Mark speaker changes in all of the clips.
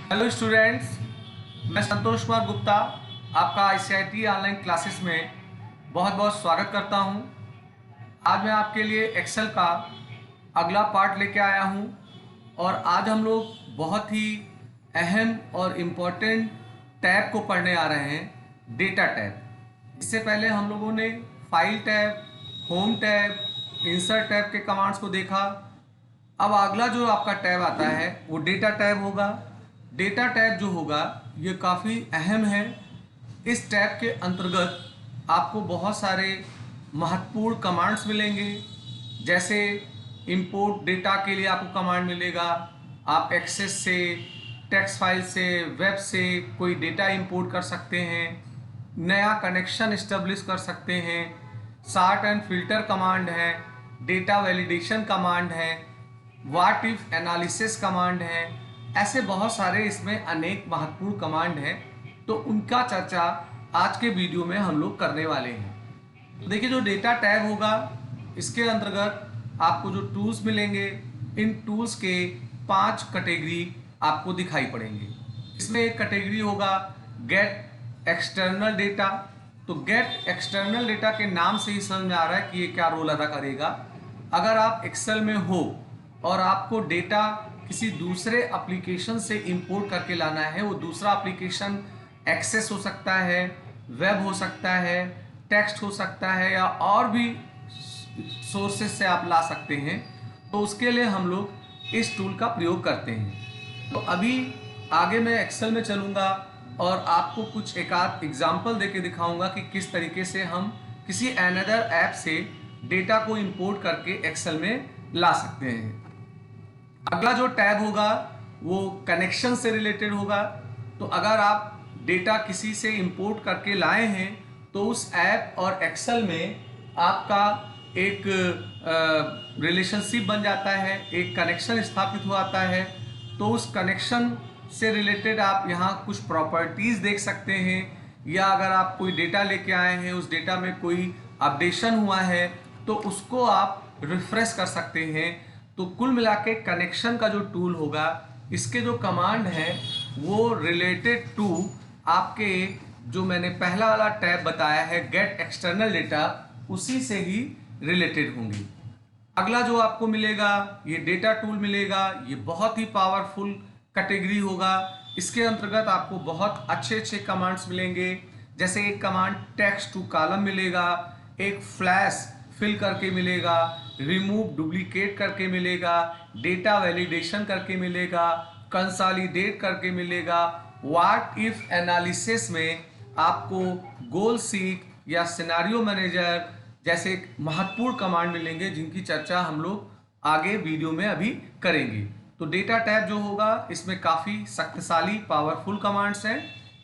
Speaker 1: Hello students, मैं संतोष कुमार गुप्ता आपका ICIT online classes में बहुत बहुत स्वागत करता हूं। आज मैं आपके लिए एक्सेल का अगला पार्ट लेके आया हूं और आज हम लोग बहुत ही अहम और इम्पोर्टेंट टैब को पढ़ने आ रहे हैं, डेटा टैब। इससे पहले हम लोगों ने file tab, home tab, insert tab के कमांड्स को देखा। अब अगला जो आपका टैब आता है वो डेटा टैब होगा। डेटा टैब जो होगा ये काफ़ी अहम है। इस टैब के अंतर्गत आपको बहुत सारे महत्वपूर्ण कमांड्स मिलेंगे, जैसे इंपोर्ट डेटा के लिए आपको कमांड मिलेगा। आप एक्सेस से, टेक्स्ट फाइल से, वेब से कोई डेटा इंपोर्ट कर सकते हैं, नया कनेक्शन इस्टेब्लिश कर सकते हैं, सॉर्ट एंड फिल्टर कमांड है, डेटा वैलिडेशन कमांड है, व्हाट इफ एनालिसिस कमांड है। ऐसे बहुत सारे इसमें अनेक महत्वपूर्ण कमांड हैं, तो उनका चर्चा आज के वीडियो में हम लोग करने वाले हैं। तो देखिए, जो डेटा टैब होगा इसके अंतर्गत आपको जो टूल्स मिलेंगे, इन टूल्स के 5 कैटेगरी आपको दिखाई पड़ेंगे। इसमें एक कैटेगरी होगा गेट एक्सटर्नल डेटा। तो गेट एक्सटर्नल डेटा के नाम से ही समझ में आ रहा है कि ये क्या रोल अदा करेगा। अगर आप एक्सेल में हो और आपको डेटा किसी दूसरे एप्लीकेशन से इंपोर्ट करके लाना है, वो दूसरा एप्लीकेशन एक्सेस हो सकता है, वेब हो सकता है, टेक्स्ट हो सकता है, या और भी सोर्सेज से आप ला सकते हैं, तो उसके लिए हम लोग इस टूल का प्रयोग करते हैं। तो अभी आगे मैं एक्सेल में चलूँगा और आपको कुछ एक आध एग्जाम्पल देके दिखाऊंगा कि किस तरीके से हम किसी अनदर ऐप से डेटा को इंपोर्ट करके एक्सेल में ला सकते हैं। अगला जो टैब होगा वो कनेक्शन से रिलेटेड होगा। तो अगर आप डेटा किसी से इंपोर्ट करके लाए हैं तो उस ऐप और एक्सेल में आपका एक रिलेशनशिप बन जाता है, एक कनेक्शन स्थापित हो जाता है। तो उस कनेक्शन से रिलेटेड आप यहाँ कुछ प्रॉपर्टीज़ देख सकते हैं, या अगर आप कोई डेटा लेके आए हैं, उस डेटा में कोई अपडेशन हुआ है तो उसको आप रिफ्रेश कर सकते हैं। तो कुल मिला के कनेक्शन का जो टूल होगा, इसके जो कमांड है वो रिलेटेड टू आपके जो मैंने पहला वाला टैब बताया है गेट एक्सटर्नल डेटा, उसी से ही रिलेटेड होंगी। अगला जो आपको मिलेगा ये डेटा टूल मिलेगा। ये बहुत ही पावरफुल कैटेगरी होगा। इसके अंतर्गत आपको बहुत अच्छे अच्छे कमांड्स मिलेंगे, जैसे एक कमांड टेक्स्ट टू कॉलम मिलेगा, एक फ्लैश फिल करके मिलेगा, रिमूव डुप्लीकेट करके मिलेगा, डेटा वैलिडेशन करके मिलेगा, कंसोलिडेट करके मिलेगा, व्हाट इफ एनालिसिस में आपको गोल सीक या सिनेरियो मैनेजर जैसे महत्वपूर्ण कमांड मिलेंगे, जिनकी चर्चा हम लोग आगे वीडियो में अभी करेंगे। तो डेटा टैब जो होगा इसमें काफ़ी शक्तिशाली पावरफुल कमांड्स हैं,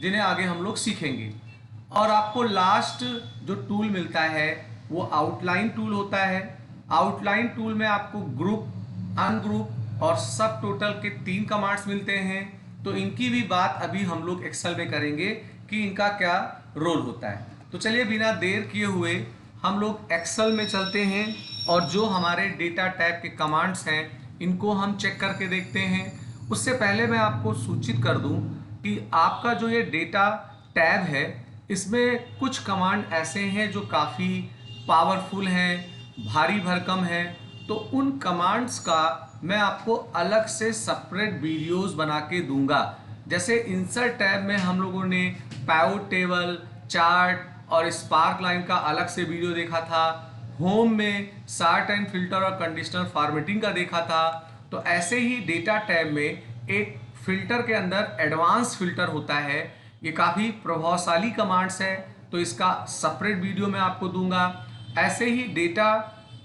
Speaker 1: जिन्हें आगे हम लोग सीखेंगे। और आपको लास्ट जो टूल मिलता है वो आउटलाइन टूल होता है। आउटलाइन टूल में आपको ग्रुप, अनग्रुप और सब टोटल के 3 कमांड्स मिलते हैं। तो इनकी भी बात अभी हम लोग एक्सेल में करेंगे कि इनका क्या रोल होता है। तो चलिए बिना देर किए हुए हम लोग एक्सेल में चलते हैं और जो हमारे डेटा टैब के कमांड्स हैं इनको हम चेक करके देखते हैं। उससे पहले मैं आपको सूचित कर दूं कि आपका जो ये डेटा टैब है इसमें कुछ कमांड ऐसे हैं जो काफ़ी पावरफुल हैं, भारी भरकम है। तो उन कमांड्स का मैं आपको अलग से सेपरेट वीडियोस बना के दूंगा। जैसे इंसर्ट टैब में हम लोगों ने पाइवट टेबल, चार्ट और स्पार्क लाइन का अलग से वीडियो देखा था। होम में सॉर्ट एंड फिल्टर और कंडीशनल फॉर्मेटिंग का देखा था। तो ऐसे ही डेटा टैब में एक फिल्टर के अंदर एडवांस फिल्टर होता है। ये काफ़ी प्रभावशाली कमांड्स है, तो इसका सेपरेट वीडियो मैं आपको दूंगा। ऐसे ही डेटा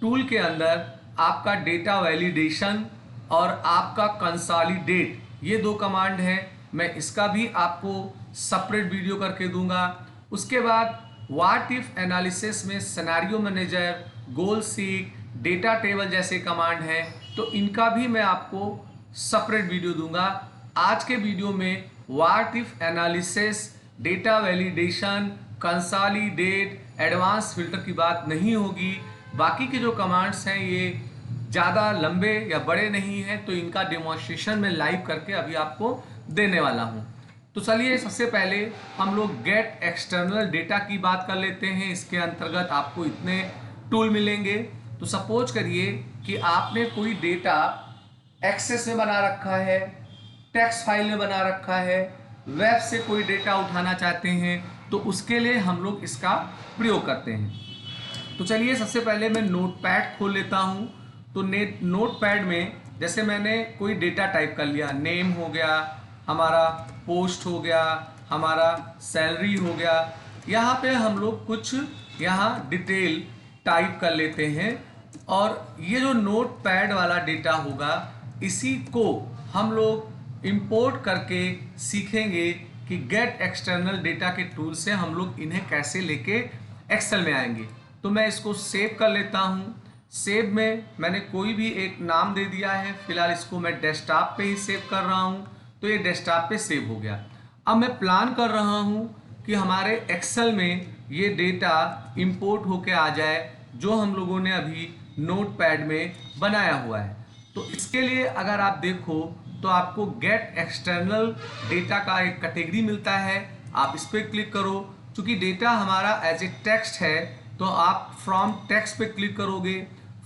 Speaker 1: टूल के अंदर आपका डेटा वैलिडेशन और आपका कंसोलिडेट, ये 2 कमांड हैं, मैं इसका भी आपको सेपरेट वीडियो करके दूंगा। उसके बाद व्हाट इफ एनालिसिस में सिनेरियो मैनेजर, गोल सीक, डेटा टेबल जैसे कमांड हैं, तो इनका भी मैं आपको सेपरेट वीडियो दूंगा। आज के वीडियो में what if analysis, data validation, consolidate, advance filter की बात नहीं होगी। बाकी के जो कमांड्स हैं ये ज़्यादा लंबे या बड़े नहीं हैं, तो इनका डेमोन्स्ट्रेशन मैं लाइव करके अभी आपको देने वाला हूँ। तो चलिए सबसे पहले हम लोग गेट एक्सटर्नल डेटा की बात कर लेते हैं। इसके अंतर्गत आपको इतने टूल मिलेंगे। तो सपोज करिए कि आपने कोई डेटा एक्सेस में बना रखा है, टेक्स्ट फाइल में बना रखा है, वेब से कोई डेटा उठाना चाहते हैं, तो उसके लिए हम लोग इसका प्रयोग करते हैं। तो चलिए सबसे पहले मैं नोटपैड खोल लेता हूँ। तो नोटपैड में जैसे मैंने कोई डेटा टाइप कर लिया, नेम हो गया, हमारा पोस्ट हो गया, हमारा सैलरी हो गया, यहाँ पे हम लोग कुछ यहाँ डिटेल टाइप कर लेते हैं। और ये जो नोटपैड वाला डेटा होगा, इसी को हम लोग इंपोर्ट करके सीखेंगे कि गेट एक्सटर्नल डेटा के टूल से हम लोग इन्हें कैसे लेके एक्सेल में आएंगे। तो मैं इसको सेव कर लेता हूँ। सेव में मैंने कोई भी एक नाम दे दिया है, फिलहाल इसको मैं डेस्कटॉप पे ही सेव कर रहा हूँ। तो ये डेस्कटॉप पे सेव हो गया। अब मैं प्लान कर रहा हूँ कि हमारे एक्सेल में ये डेटा इंपोर्ट होके आ जाए जो हम लोगों ने अभी नोटपैड में बनाया हुआ है। तो इसके लिए अगर आप देखो तो आपको गेट एक्सटर्नल डेटा का एक कैटेगरी मिलता है, आप इस पर क्लिक करो। चूंकि डेटा हमारा एज ए टेक्स्ट है तो आप फ्रॉम टेक्स्ट पे क्लिक करोगे।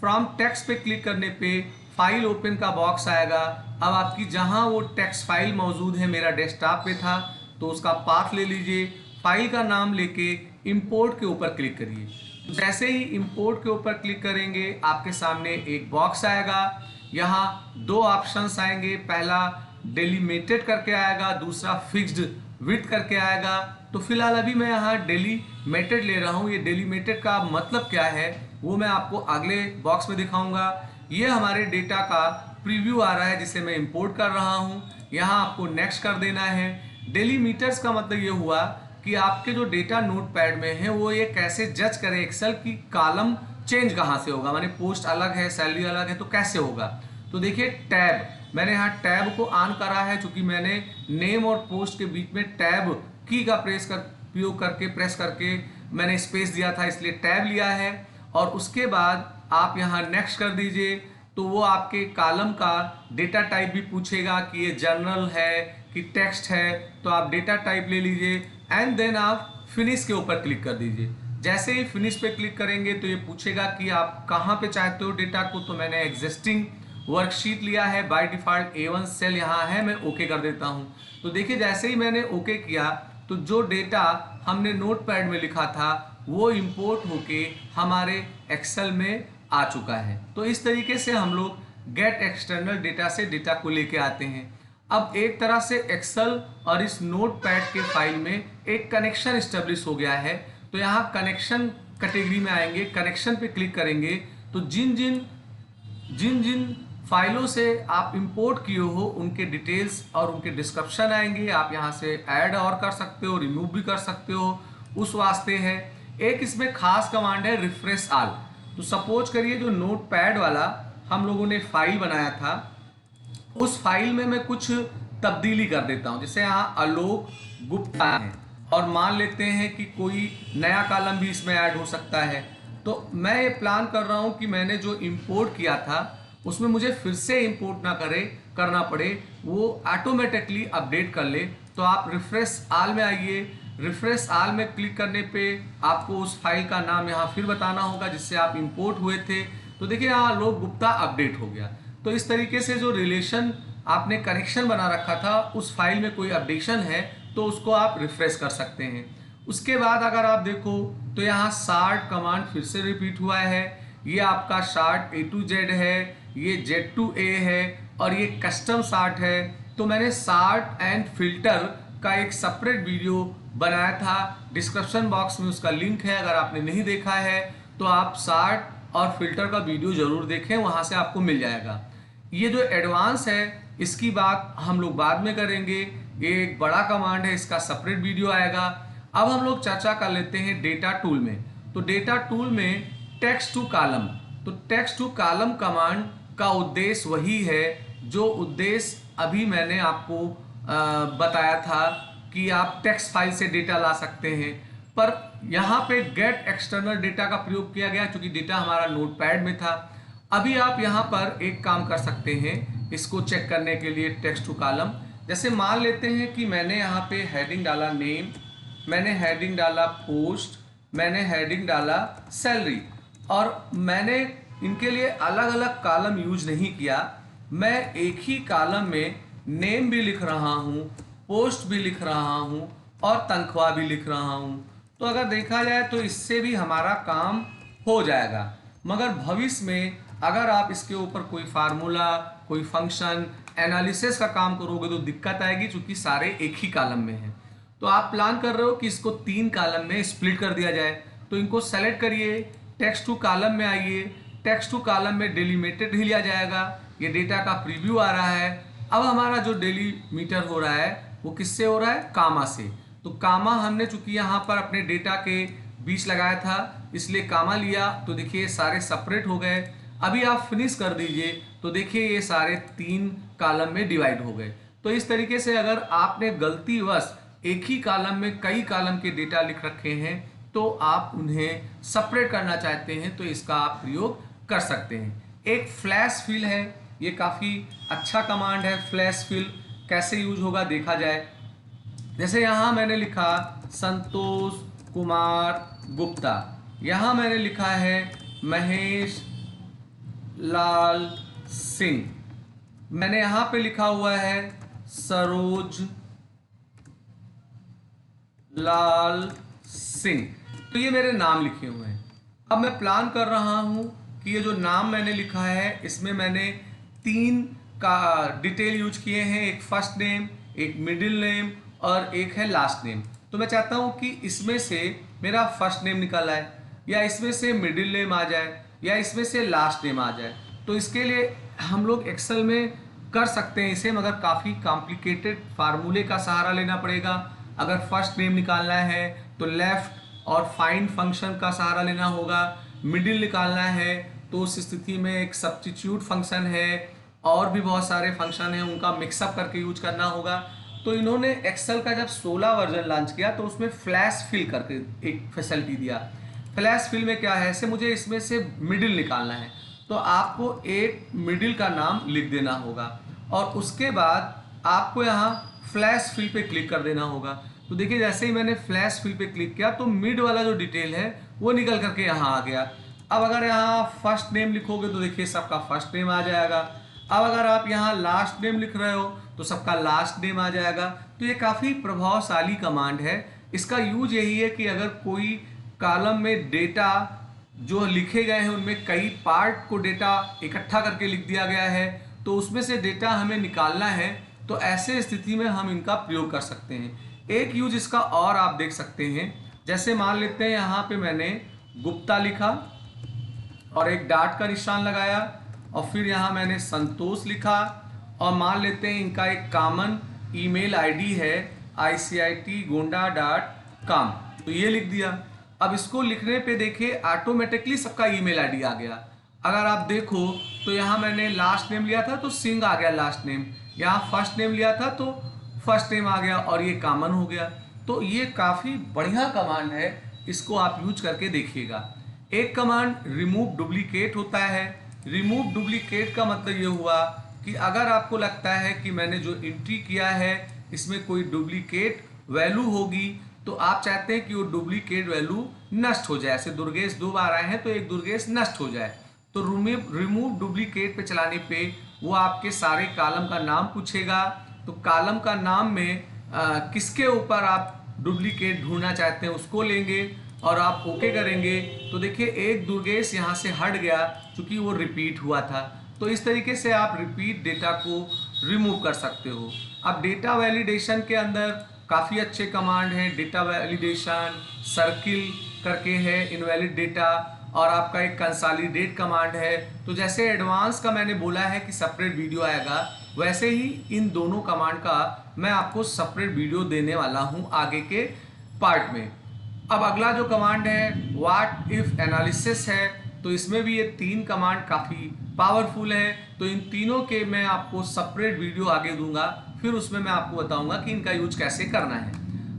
Speaker 1: फ्रॉम टेक्स्ट पे क्लिक करने पे फाइल ओपन का बॉक्स आएगा। अब आपकी जहां वो टेक्स्ट फाइल मौजूद है, मेरा डेस्कटॉप पे था, तो उसका पाथ ले लीजिए, फाइल का नाम लेके इंपोर्ट के ऊपर क्लिक करिए। जैसे ही इंपोर्ट के ऊपर क्लिक करेंगे आपके सामने एक बॉक्स आएगा। यहाँ दो ऑप्शंस आएंगे, पहला डेलीमिटेड करके आएगा, दूसरा फिक्स्ड विड्थ करके आएगा। तो फिलहाल अभी मैं यहाँ डेलीमिटेड ले रहा हूँ। ये डेलीमिटेड का मतलब क्या है वो मैं आपको अगले बॉक्स में दिखाऊंगा। ये हमारे डेटा का प्रीव्यू आ रहा है जिसे मैं इंपोर्ट कर रहा हूँ। यहाँ आपको नेक्स्ट कर देना है। डेलीमीटर्स का मतलब ये हुआ कि आपके जो डेटा नोटपैड में है वो ये कैसे जज करें एक्सेल की कॉलम चेंज कहाँ से होगा, माने पोस्ट अलग है, सैलरी अलग है, तो कैसे होगा। तो देखिए टैब, मैंने यहाँ टैब को ऑन करा है क्योंकि मैंने नेम और पोस्ट के बीच में टैब की का प्रयोग करके प्रेस करके मैंने स्पेस दिया था, इसलिए टैब लिया है। और उसके बाद आप यहाँ नेक्स्ट कर दीजिए। तो वो आपके कॉलम का डेटा टाइप भी पूछेगा कि ये जर्नल है कि टेक्स्ट है, तो आप डेटा टाइप ले लीजिए एंड देन आप फिनिश के ऊपर क्लिक कर दीजिए। जैसे ही फिनिश पे क्लिक करेंगे तो ये पूछेगा कि आप कहाँ पे चाहते हो डेटा को। तो मैंने एग्जिस्टिंग वर्कशीट लिया है, बाय डिफॉल्ट A1 सेल यहाँ है, मैं ओके कर देता हूँ। तो देखिए जैसे ही मैंने ओके किया तो जो डेटा हमने नोटपैड में लिखा था वो इंपोर्ट होके हमारे एक्सेल में आ चुका है। तो इस तरीके से हम लोग गेट एक्सटर्नल डेटा से डेटा को लेके आते हैं। अब एक तरह से एक्सेल और इस नोटपैड के फाइल में एक कनेक्शन एस्टेब्लिश हो गया है। तो यहाँ कनेक्शन कैटेगरी में आएंगे, कनेक्शन पे क्लिक करेंगे तो जिन जिन फाइलों से आप इंपोर्ट किए हो उनके डिटेल्स और उनके डिस्क्रिप्शन आएंगे। आप यहाँ से ऐड और कर सकते हो, रिमूव भी कर सकते हो, उस वास्ते है। एक इसमें खास कमांड है रिफ्रेश ऑल। तो सपोज करिए जो नोटपैड वाला हम लोगों ने फाइल बनाया था उस फाइल में मैं कुछ तब्दीली कर देता हूँ। जैसे यहाँ आलोक गुप्ता है और मान लेते हैं कि कोई नया कॉलम भी इसमें ऐड हो सकता है। तो मैं ये प्लान कर रहा हूँ कि मैंने जो इंपोर्ट किया था उसमें मुझे फिर से इंपोर्ट ना करना पड़े, वो ऑटोमेटिकली अपडेट कर ले। तो आप रिफ्रेश ऑल में आइए। रिफ्रेश ऑल में क्लिक करने पे आपको उस फाइल का नाम यहाँ फिर बताना होगा जिससे आप इंपोर्ट हुए थे। तो देखिए यहाँ आलोक गुप्ता अपडेट हो गया। तो इस तरीके से जो रिलेशन आपने कनेक्शन बना रखा था उस फाइल में कोई अपडेशन है तो उसको आप रिफ्रेश कर सकते हैं। उसके बाद अगर आप देखो तो यहाँ शार्ट कमांड फिर से रिपीट हुआ है। ये आपका शार्ट A to Z है, ये Z to A है और ये कस्टम शार्ट है। तो मैंने शार्ट एंड फिल्टर का एक सेपरेट वीडियो बनाया था, डिस्क्रिप्शन बॉक्स में उसका लिंक है। अगर आपने नहीं देखा है तो आप शार्ट और फिल्टर का वीडियो जरूर देखें, वहाँ से आपको मिल जाएगा। ये जो एडवांस है इसकी बात हम लोग बाद में करेंगे, ये एक बड़ा कमांड है, इसका सेपरेट वीडियो आएगा। अब हम लोग चर्चा कर लेते हैं डेटा टूल में। तो डेटा टूल में टेक्स्ट टू कॉलम, तो टेक्स्ट टू कॉलम कमांड का उद्देश्य वही है जो उद्देश्य अभी मैंने आपको बताया था कि आप टेक्स्ट फाइल से डेटा ला सकते हैं। पर यहाँ पे गेट एक्सटर्नल डेटा का प्रयोग किया गया क्योंकि डेटा हमारा नोटपैड में था। अभी आप यहाँ पर एक काम कर सकते हैं, इसको चेक करने के लिए टेक्स्ट टू कॉलम, जैसे मान लेते हैं कि मैंने यहाँ पे हेडिंग डाला नेम, मैंने हेडिंग डाला पोस्ट, मैंने हेडिंग डाला सैलरी, और मैंने इनके लिए अलग अलग कॉलम यूज नहीं किया। मैं एक ही कॉलम में नेम भी लिख रहा हूँ, पोस्ट भी लिख रहा हूँ और तनख्वाह भी लिख रहा हूँ। तो अगर देखा जाए तो इससे भी हमारा काम हो जाएगा। मगर भविष्य में अगर आप इसके ऊपर कोई फार्मूला, कोई फंक्शन, एनालिसिस का काम करोगे तो दिक्कत आएगी, क्योंकि सारे एक ही कॉलम में हैं। तो आप प्लान कर रहे हो कि इसको 3 कॉलम में स्प्लिट कर दिया जाए, तो इनको सेलेक्ट करिए, टेक्स्ट टू कॉलम में आइए, टेक्स्ट टू कॉलम में डेलीमीटर ही लिया जाएगा। ये डेटा का प्रीव्यू आ रहा है। अब हमारा जो डेलीमीटर हो रहा है वो किससे हो रहा है? कामा से। तो कामा हमने चूंकि यहाँ पर अपने डेटा के बीच लगाया था, इसलिए कामा लिया, तो देखिए सारे सेपरेट हो गए। अभी आप फिनिश कर दीजिए तो देखिए ये सारे 3 कॉलम में डिवाइड हो गए। तो इस तरीके से अगर आपने गलतीवश एक ही कॉलम में कई कॉलम के डेटा लिख रखे हैं तो आप उन्हें सेपरेट करना चाहते हैं तो इसका आप प्रयोग कर सकते हैं। एक फ्लैश फिल है, ये काफ़ी अच्छा कमांड है। फ्लैश फिल कैसे यूज होगा देखा जाए। जैसे यहाँ मैंने लिखा संतोष कुमार गुप्ता, यहाँ मैंने लिखा है महेश लाल सिंह, मैंने यहाँ पे लिखा हुआ है सरोज लाल सिंह। तो ये मेरे नाम लिखे हुए हैं। अब मैं प्लान कर रहा हूँ कि ये जो नाम मैंने लिखा है इसमें मैंने 3 का डिटेल यूज किए हैं, एक फर्स्ट नेम, एक मिडिल नेम और एक है लास्ट नेम। तो मैं चाहता हूँ कि इसमें से मेरा फर्स्ट नेम निकल आए, या इसमें से मिडिल नेम आ जाए, या इसमें से लास्ट नेम आ जाए। तो इसके लिए हम लोग एक्सेल में कर सकते हैं इसे, मगर काफ़ी कॉम्प्लिकेटेड फार्मूले का सहारा लेना पड़ेगा। अगर फर्स्ट नेम निकालना है तो लेफ्ट और फाइंड फंक्शन का सहारा लेना होगा। मिडिल निकालना है तो उस स्थिति में एक सब्स्टिट्यूट फंक्शन है, और भी बहुत सारे फंक्शन हैं, उनका मिक्सअप करके यूज करना होगा। तो इन्होंने एक्सेल का जब 16 वर्जन लॉन्च किया तो उसमें फ्लैश फिल करके एक फैसिलिटी दिया। फ्लैश फिल में क्या है, ऐसे मुझे इसमें से मिडिल निकालना है तो आपको एक मिडिल का नाम लिख देना होगा, और उसके बाद आपको यहाँ फ्लैश फिल पे क्लिक कर देना होगा। तो देखिए जैसे ही मैंने फ्लैश फिल पे क्लिक किया तो मिड वाला जो डिटेल है वो निकल करके यहाँ आ गया। अब अगर यहाँ फर्स्ट नेम लिखोगे तो देखिए सबका फर्स्ट नेम आ जाएगा। अब अगर आप यहाँ लास्ट नेम लिख रहे हो तो सबका लास्ट नेम आ जाएगा। तो ये काफ़ी प्रभावशाली कमांड है। इसका यूज यही है कि अगर कोई कॉलम में डेटा जो लिखे गए हैं उनमें कई पार्ट को डेटा इकट्ठा करके लिख दिया गया है, तो उसमें से डेटा हमें निकालना है, तो ऐसे स्थिति में हम इनका प्रयोग कर सकते हैं। एक यूज इसका और आप देख सकते हैं, जैसे मान लेते हैं यहाँ पे मैंने गुप्ता लिखा और एक डॉट का निशान लगाया, और फिर यहाँ मैंने संतोष लिखा, और मान लेते हैं इनका एक कॉमन ईमेल आईडी है icitgonda.com, तो ये लिख दिया। अब इसको लिखने पे देखिए ऑटोमेटिकली सबका ईमेल आईडी आ गया। अगर आप देखो तो यहाँ मैंने लास्ट नेम लिया था तो सिंह आ गया लास्ट नेम, यहाँ फर्स्ट नेम लिया था तो फर्स्ट नेम आ गया, और ये कॉमन हो गया। तो ये काफ़ी बढ़िया कमांड है, इसको आप यूज करके देखिएगा। एक कमांड रिमूव डुप्लीकेट होता है। रिमूव डुप्लीकेट का मतलब ये हुआ कि अगर आपको लगता है कि मैंने जो एंट्री किया है इसमें कोई डुप्लीकेट वैल्यू होगी, तो आप चाहते हैं कि वो डुप्लीकेट वैल्यू नष्ट हो जाए। ऐसे दुर्गेश 2 बार आए हैं तो एक दुर्गेश नष्ट हो जाए। तो रिमूव डुप्लीकेट पे चलाने पे वो आपके सारे कॉलम का नाम पूछेगा। तो कॉलम का नाम में किसके ऊपर आप डुप्लीकेट ढूंढना चाहते हैं उसको लेंगे और आप ओके करेंगे। तो देखिए एक दुर्गेश यहाँ से हट गया क्योंकि वो रिपीट हुआ था। तो इस तरीके से आप रिपीट डेटा को रिमूव कर सकते हो। अब डेटा वैलिडेशन के अंदर काफ़ी अच्छे कमांड हैं। डेटा वैलिडेशन, सर्किल करके है, इनवैलिड डेटा, और आपका एक कंसोलिडेट कमांड है। तो जैसे एडवांस का मैंने बोला है कि सेपरेट वीडियो आएगा, वैसे ही इन दोनों कमांड का मैं आपको सेपरेट वीडियो देने वाला हूं आगे के पार्ट में। अब अगला जो कमांड है व्हाट इफ एनालिसिस है। तो इसमें भी ये 3 कमांड काफ़ी पावरफुल है। तो इन तीनों के मैं आपको सेपरेट वीडियो आगे दूंगा, फिर उसमें मैं आपको बताऊंगा कि इनका यूज कैसे करना है।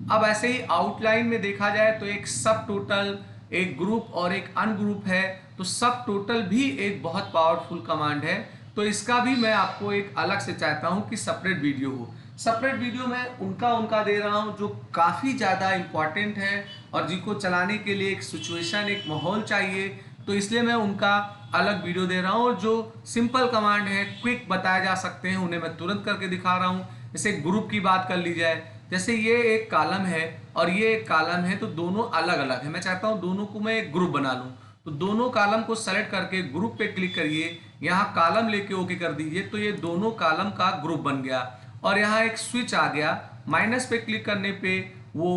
Speaker 1: अब ऐसे ही आउटलाइन में देखा जाए तो एक सब टोटल, एक ग्रुप और एक अनग्रुप है। तो सब टोटल भी एक बहुत पावरफुल कमांड है। तो इसका भी मैं आपको एक अलग से चाहता हूं कि सेपरेट वीडियो हो। सेपरेट वीडियो मैं उनका दे रहा हूँ जो काफ़ी ज़्यादा इम्पॉर्टेंट है और जिनको चलाने के लिए एक सिचुएशन, एक माहौल चाहिए, तो इसलिए मैं उनका अलग वीडियो दे रहा हूँ। और जो सिंपल कमांड है, क्विक बताए जा सकते हैं, उन्हें मैं तुरंत करके दिखा रहा हूँ। जैसे ग्रुप की बात कर ली जाए, जैसे ये एक कॉलम है और ये एक कॉलम है, तो दोनों अलग अलग है। मैं चाहता हूँ दोनों को मैं एक ग्रुप बना लूँ, तो दोनों कॉलम को सेलेक्ट करके ग्रुप पे क्लिक करिए, यहाँ कॉलम लेके ओके कर दीजिए, तो ये दोनों कॉलम का ग्रुप बन गया। और यहाँ एक स्विच आ गया, माइनस पे क्लिक करने पे वो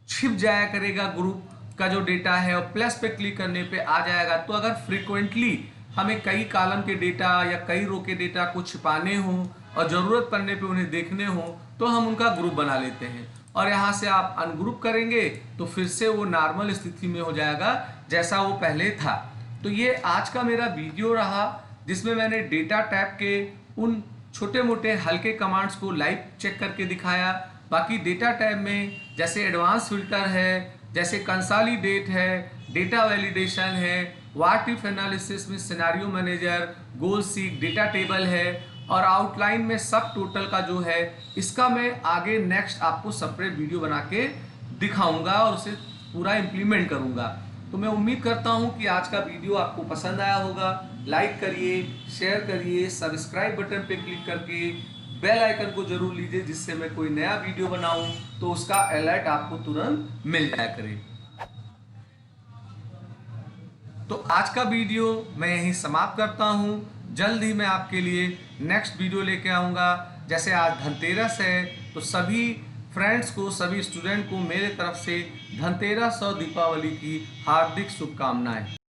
Speaker 1: छिप जाया करेगा ग्रुप का जो डेटा है, और प्लस पे क्लिक करने पे आ जाएगा। तो अगर फ्रीक्वेंटली हमें कई कॉलम के डेटा या कई रो के डेटा को छिपाने हों और ज़रूरत पड़ने पे उन्हें देखने हों, तो हम उनका ग्रुप बना लेते हैं। और यहाँ से आप अनग्रुप करेंगे तो फिर से वो नॉर्मल स्थिति में हो जाएगा जैसा वो पहले था। तो ये आज का मेरा वीडियो रहा, जिसमें मैंने डेटा टैब के उन छोटे मोटे हल्के कमांड्स को लाइव चेक करके दिखाया। बाकी डेटा टैब में जैसे एडवांस फिल्टर है, जैसे कंसोलिडेट है, डेटा वैलिडेशन है, व्हाट इफ एनालिसिस में सिनेरियो मैनेजर, गोल सीक, डेटा टेबल है, और आउटलाइन में सब टोटल का जो है, इसका मैं आगे नेक्स्ट आपको सेपरेट वीडियो बना के दिखाऊंगा और उसे पूरा इम्प्लीमेंट करूंगा। तो मैं उम्मीद करता हूं कि आज का वीडियो आपको पसंद आया होगा। लाइक करिए, शेयर करिए, सब्सक्राइब बटन पे क्लिक करके बेल आइकन को जरूर लीजिए, जिससे मैं कोई नया वीडियो बनाऊं तो उसका अलर्ट आपको तुरंत मिल जाया करे। तो आज का वीडियो मैं यहीं समाप्त करता हूं। जल्द ही मैं आपके लिए नेक्स्ट वीडियो लेके आऊँगा। जैसे आज धनतेरस है, तो सभी फ्रेंड्स को, सभी स्टूडेंट को मेरे तरफ से धनतेरस और दीपावली की हार्दिक शुभकामनाएं।